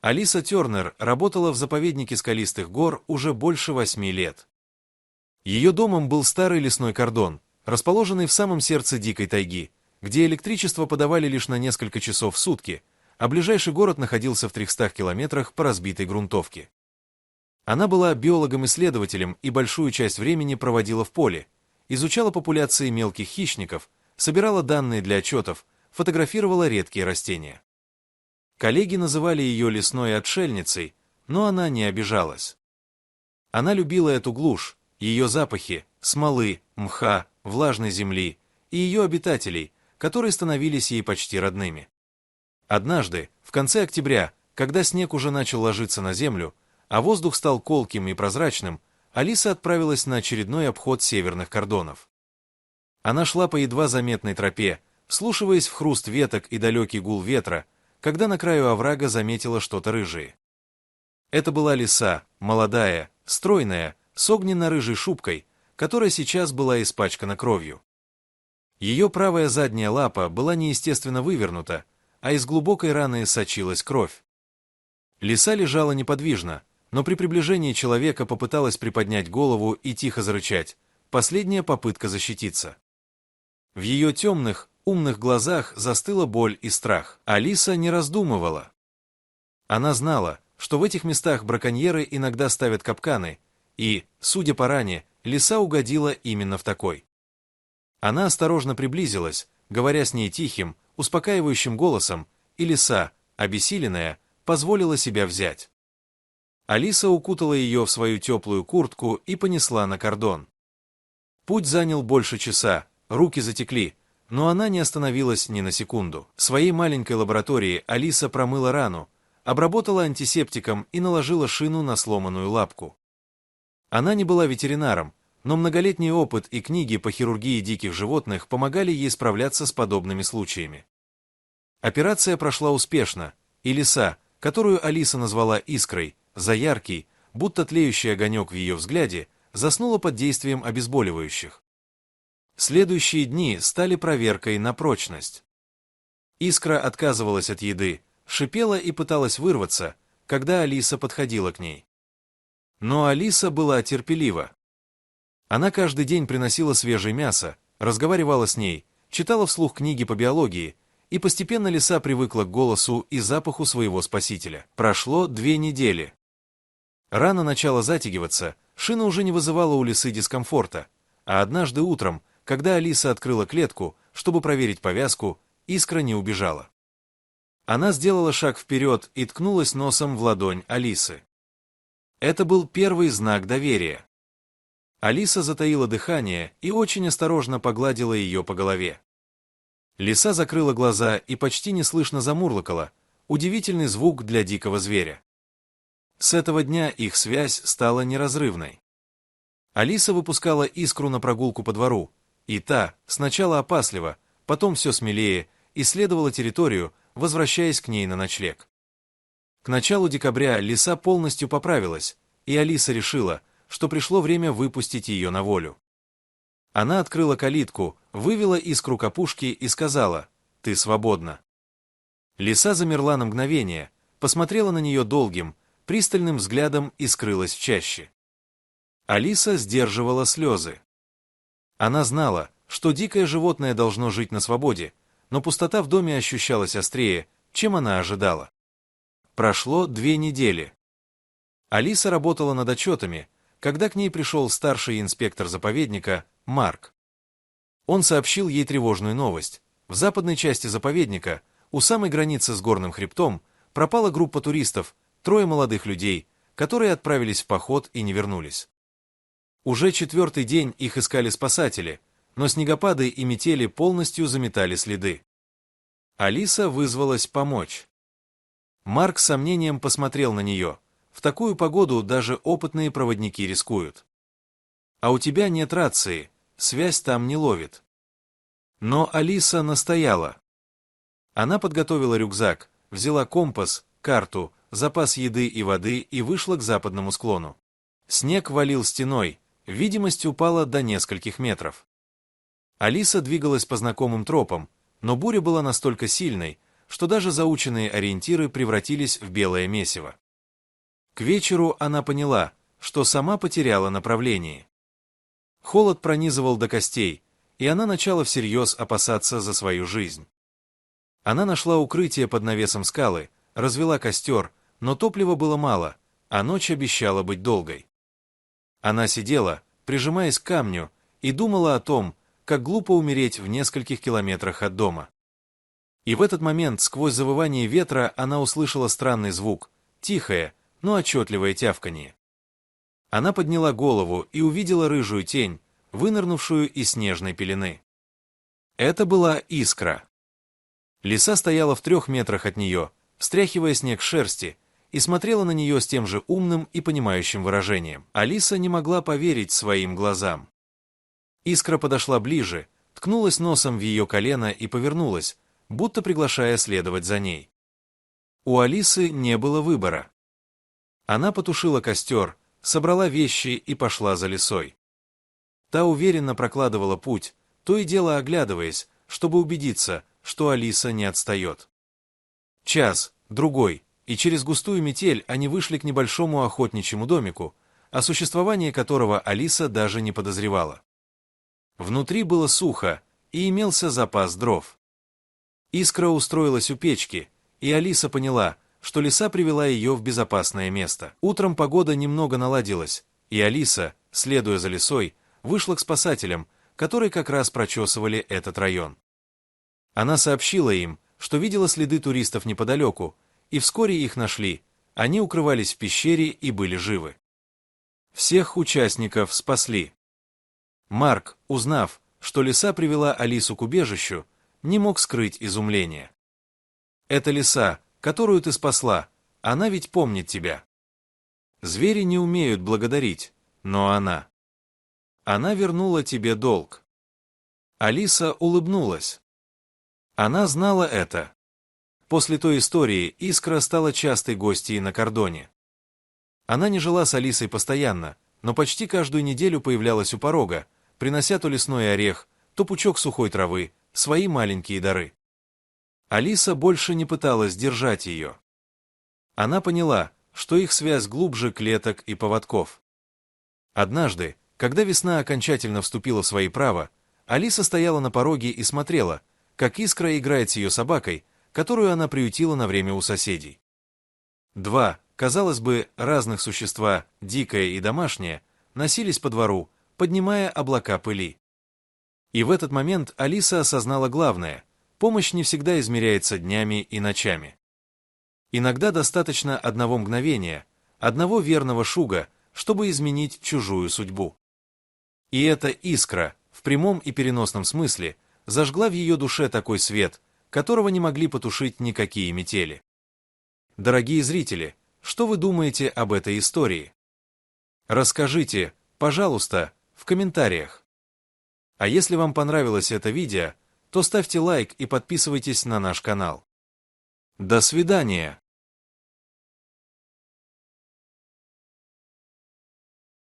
Алиса Тернер работала в заповеднике скалистых гор уже больше 8 лет. Ее домом был старый лесной кордон, расположенный в самом сердце дикой тайги, где электричество подавали лишь на несколько часов в сутки, а ближайший город находился в 300 километрах по разбитой грунтовке. Она была биологом-исследователем и большую часть времени проводила в поле, изучала популяции мелких хищников, собирала данные для отчетов, фотографировала редкие растения. Коллеги называли ее лесной отшельницей, но она не обижалась. Она любила эту глушь, ее запахи, смолы, мха, влажной земли и ее обитателей, которые становились ей почти родными. Однажды, в конце октября, когда снег уже начал ложиться на землю, а воздух стал колким и прозрачным, Алиса отправилась на очередной обход северных кордонов. Она шла по едва заметной тропе, вслушиваясь в хруст веток и далекий гул ветра, когда на краю оврага заметила что-то рыжее. Это была лиса, молодая, стройная, с огненно-рыжей шубкой, которая сейчас была испачкана кровью. Ее правая задняя лапа была неестественно вывернута, а из глубокой раны сочилась кровь. Лиса лежала неподвижно, но при приближении человека попыталась приподнять голову и тихо зарычать, последняя попытка защититься. В ее темных, умных глазах застыла боль и страх. Алиса не раздумывала. Она знала, что в этих местах браконьеры иногда ставят капканы, и, судя по ране, лиса угодила именно в такой. Она осторожно приблизилась, говоря с ней тихим, успокаивающим голосом, и лиса, обессиленная, позволила себя взять. Алиса укутала ее в свою теплую куртку и понесла на кордон. Путь занял больше часа, руки затекли, но она не остановилась ни на секунду. В своей маленькой лаборатории Алиса промыла рану, обработала антисептиком и наложила шину на сломанную лапку. Она не была ветеринаром, но многолетний опыт и книги по хирургии диких животных помогали ей справляться с подобными случаями. Операция прошла успешно, и лиса, которую Алиса назвала Искрой, за яркий, будто тлеющий огонек в ее взгляде, заснула под действием обезболивающих. Следующие дни стали проверкой на прочность. Искра отказывалась от еды, шипела и пыталась вырваться, когда Алиса подходила к ней. Но Алиса была терпелива. Она каждый день приносила свежее мясо, разговаривала с ней, читала вслух книги по биологии, и постепенно лиса привыкла к голосу и запаху своего спасителя. Прошло 2 недели. Рана начала затягиваться, шина уже не вызывала у лисы дискомфорта, а однажды утром, когда Алиса открыла клетку, чтобы проверить повязку, Искра не убежала. Она сделала шаг вперед и ткнулась носом в ладонь Алисы. Это был первый знак доверия. Алиса затаила дыхание и очень осторожно погладила ее по голове. Лиса закрыла глаза и почти неслышно замурлыкала, удивительный звук для дикого зверя. С этого дня их связь стала неразрывной. Алиса выпускала Искру на прогулку по двору, и та, сначала опасливо, потом все смелее, исследовала территорию, возвращаясь к ней на ночлег. К началу декабря лиса полностью поправилась, и Алиса решила, что пришло время выпустить ее на волю. Она открыла калитку, вывела Искру к опушке и сказала: «Ты свободна». Лиса замерла на мгновение, посмотрела на нее долгим, пристальным взглядом и скрылась в чаще. Алиса сдерживала слезы. Она знала, что дикое животное должно жить на свободе, но пустота в доме ощущалась острее, чем она ожидала. Прошло 2 недели. Алиса работала над отчетами, когда к ней пришел старший инспектор заповедника Марк. Он сообщил ей тревожную новость. В западной части заповедника, у самой границы с горным хребтом, пропала группа туристов, 3 молодых людей, которые отправились в поход и не вернулись. Уже 4-й день их искали спасатели, но снегопады и метели полностью заметали следы. Алиса вызвалась помочь. Марк с сомнением посмотрел на нее. В такую погоду даже опытные проводники рискуют. А у тебя нет рации, связь там не ловит. Но Алиса настояла. Она подготовила рюкзак, взяла компас, карту, запас еды и воды и вышла к западному склону. Снег валил стеной, видимость упала до нескольких метров. Алиса двигалась по знакомым тропам, но буря была настолько сильной, что даже заученные ориентиры превратились в белое месиво. К вечеру она поняла, что сама потеряла направление. Холод пронизывал до костей, и она начала всерьез опасаться за свою жизнь. Она нашла укрытие под навесом скалы, развела костер, но топлива было мало, а ночь обещала быть долгой. Она сидела, прижимаясь к камню, и думала о том, как глупо умереть в нескольких километрах от дома. И в этот момент сквозь завывание ветра она услышала странный звук, тихое, но отчетливое тявканье. Она подняла голову и увидела рыжую тень, вынырнувшую из снежной пелены. Это была Искра. Лиса стояла в 3 метрах от нее, встряхивая снег с шерсти, и смотрела на нее с тем же умным и понимающим выражением. Алиса не могла поверить своим глазам. Искра подошла ближе, ткнулась носом в ее колено и повернулась, будто приглашая следовать за ней. У Алисы не было выбора. Она потушила костер, собрала вещи и пошла за лисой. Та уверенно прокладывала путь, то и дело оглядываясь, чтобы убедиться, что Алиса не отстает. Час, другой, и через густую метель они вышли к небольшому охотничьему домику, о существовании которого Алиса даже не подозревала. Внутри было сухо, и имелся запас дров. Искра устроилась у печки, и Алиса поняла, что лиса привела ее в безопасное место. Утром погода немного наладилась, и Алиса, следуя за лисой, вышла к спасателям, которые как раз прочесывали этот район. Она сообщила им, что видела следы туристов неподалеку, и вскоре их нашли. Они укрывались в пещере и были живы. Всех участников спасли. Марк, узнав, что лиса привела Алису к убежищу, не мог скрыть изумления. «Это лиса, которую ты спасла, она ведь помнит тебя». Звери не умеют благодарить, но она. Она вернула тебе долг. Алиса улыбнулась. Она знала это. После той истории Искра стала частой гостьей на кордоне. Она не жила с Алисой постоянно, но почти каждую неделю появлялась у порога, принося то лесной орех, то пучок сухой травы, свои маленькие дары. Алиса больше не пыталась держать ее. Она поняла, что их связь глубже клеток и поводков. Однажды, когда весна окончательно вступила в свои права, Алиса стояла на пороге и смотрела, как Искра играет с ее собакой, которую она приютила на время у соседей. Два, казалось бы, разных существа, дикое и домашнее, носились по двору, поднимая облака пыли. И в этот момент Алиса осознала главное: помощь не всегда измеряется днями и ночами. Иногда достаточно одного мгновения, одного верного шуга, чтобы изменить чужую судьбу. И эта искра, в прямом и переносном смысле, зажгла в ее душе такой свет, которого не могли потушить никакие метели. Дорогие зрители, что вы думаете об этой истории? Расскажите, пожалуйста, в комментариях. А если вам понравилось это видео, то ставьте лайк и подписывайтесь на наш канал. До свидания!